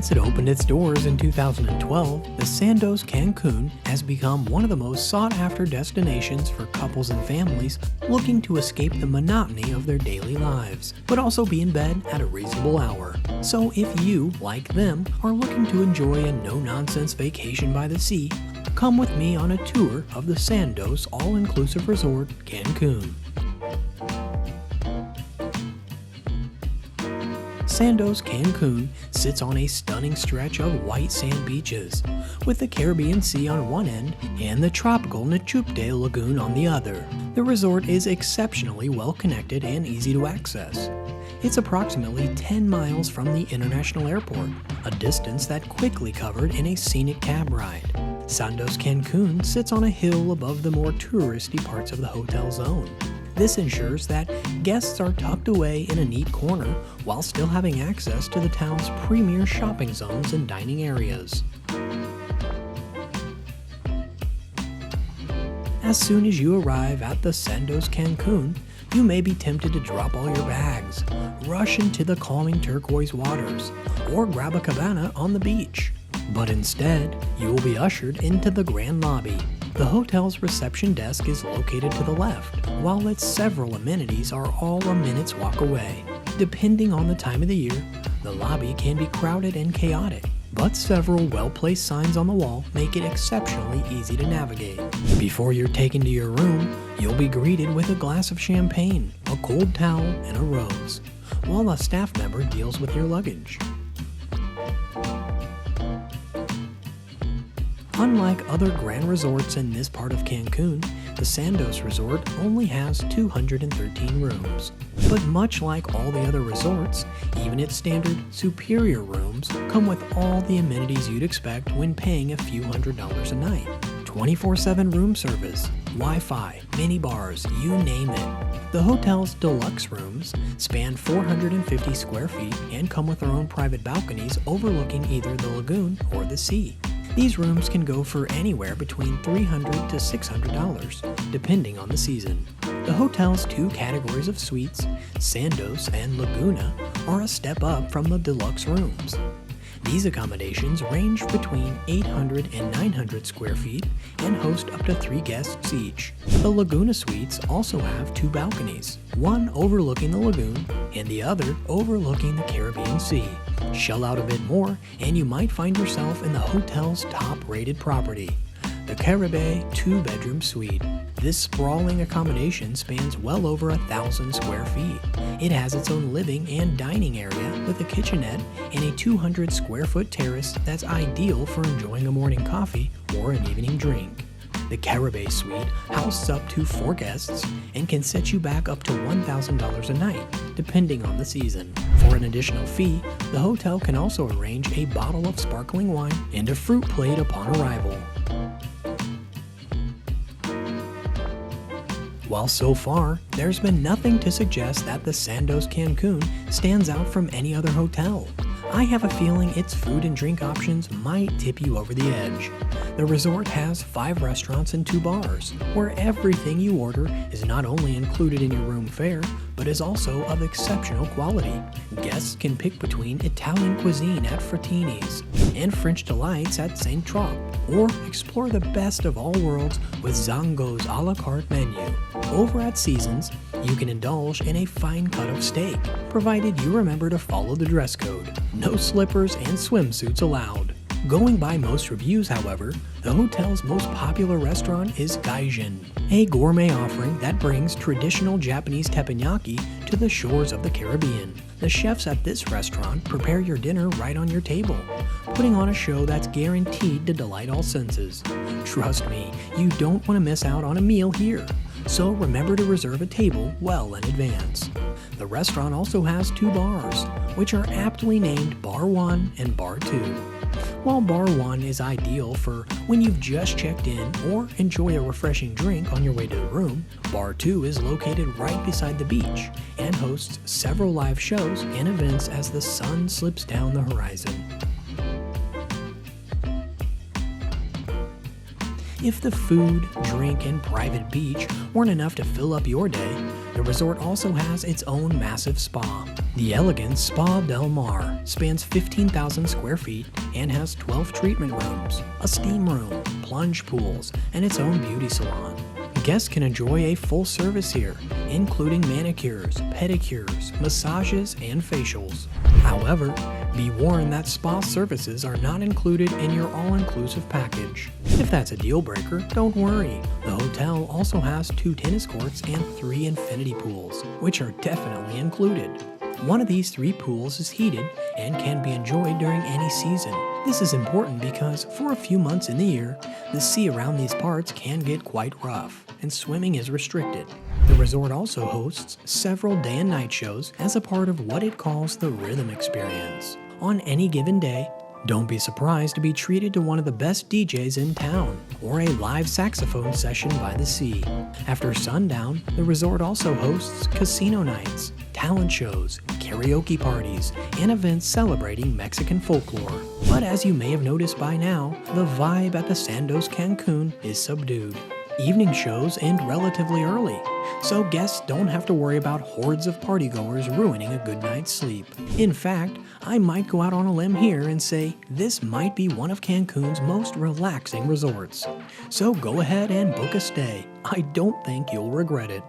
Since it opened its doors in 2012, the Sandos Cancun has become one of the most sought-after destinations for couples and families looking to escape the monotony of their daily lives, but also be in bed at a reasonable hour. So if you, like them, are looking to enjoy a no-nonsense vacation by the sea, come with me on a tour of the Sandos All-Inclusive Resort, Cancun. Sandos Cancun sits on a stunning stretch of white sand beaches, with the Caribbean Sea on one end and the tropical Nachupte Lagoon on the other. The resort is exceptionally well connected and easy to access. It's approximately 10 miles from the international airport, a distance that quickly covered in a scenic cab ride. Sandos Cancun sits on a hill above the more touristy parts of the hotel zone. This ensures that guests are tucked away in a neat corner while still having access to the town's premier shopping zones and dining areas. As soon as you arrive at the Sandos Cancun, you may be tempted to drop all your bags, rush into the calming turquoise waters, or grab a cabana on the beach. But instead, you will be ushered into the grand lobby. The hotel's reception desk is located to the left, while its several amenities are all a minute's walk away. Depending on the time of the year, the lobby can be crowded and chaotic, but several well-placed signs on the wall make it exceptionally easy to navigate. Before you're taken to your room, you'll be greeted with a glass of champagne, a cold towel, and a rose, while a staff member deals with your luggage. Unlike other grand resorts in this part of Cancun, the Sandos Resort only has 213 rooms. But much like all the other resorts, even its standard superior rooms come with all the amenities you'd expect when paying a few $100s a night. 24/7 room service, Wi-Fi, mini bars, you name it. The hotel's deluxe rooms span 450 square feet and come with their own private balconies overlooking either the lagoon or the sea. These rooms can go for anywhere between $300 to $600, depending on the season. The hotel's two categories of suites, Sandos and Laguna, are a step up from the deluxe rooms. These accommodations range between 800 and 900 square feet and host up to 3 guests each. The Laguna suites also have 2 balconies, one overlooking the lagoon and the other overlooking the Caribbean Sea. Shell out a bit more and you might find yourself in the hotel's top-rated property, the Caribe 2-bedroom suite. This sprawling accommodation spans well over 1,000 square feet. It has its own living and dining area with a kitchenette and a 200 square foot terrace that's ideal for enjoying a morning coffee or an evening drink. The Caribe suite houses up to 4 guests and can set you back up to $1,000 a night, depending on the season. For an additional fee, the hotel can also arrange a bottle of sparkling wine and a fruit plate upon arrival. While so far, there's been nothing to suggest that the Sandos Cancun stands out from any other hotel, I have a feeling its food and drink options might tip you over the edge. The resort has 5 restaurants and 2 bars, where everything you order is not only included in your room fare, but is also of exceptional quality. Guests can pick between Italian cuisine at Frattini's and French delights at St. Trop, or explore the best of all worlds with Zongo's a la carte menu. Over at Seasons, you can indulge in a fine cut of steak, provided you remember to follow the dress code. No slippers and swimsuits allowed. Going by most reviews, however, the hotel's most popular restaurant is Gaijin, a gourmet offering that brings traditional Japanese teppanyaki to the shores of the Caribbean. The chefs at this restaurant prepare your dinner right on your table, putting on a show that's guaranteed to delight all senses. Trust me, you don't want to miss out on a meal here, so remember to reserve a table well in advance. The restaurant also has 2 bars, which are aptly named Bar 1 and Bar 2. While Bar 1 is ideal for when you've just checked in or enjoy a refreshing drink on your way to the room, Bar 2 is located right beside the beach and hosts several live shows and events as the sun slips down the horizon. If the food, drink, and private beach weren't enough to fill up your day, The resort also has its own massive spa. The elegant Spa Del Mar spans 15,000 square feet and has 12 treatment rooms, a steam room, plunge pools, and its own beauty salon. Guests can enjoy a full service here, including manicures, pedicures, massages, and facials. However, be warned that spa services are not included in your all-inclusive package. If that's a deal breaker, don't worry. The hotel also has 2 tennis courts and 3 infinity pools, which are definitely included. One of these 3 pools is heated and can be enjoyed during any season. This is important because for a few months in the year, the sea around these parts can get quite rough, and swimming is restricted. The resort also hosts several day and night shows as a part of what it calls the Rhythm Experience. On any given day, don't be surprised to be treated to one of the best DJs in town, or a live saxophone session by the sea. After sundown, the resort also hosts casino nights, talent shows, karaoke parties, and events celebrating Mexican folklore. But as you may have noticed by now, the vibe at the Sandos Cancun is subdued. Evening shows end relatively early, so guests don't have to worry about hordes of partygoers ruining a good night's sleep. In fact, I might go out on a limb here and say this might be one of Cancun's most relaxing resorts. So go ahead and book a stay. I don't think you'll regret it.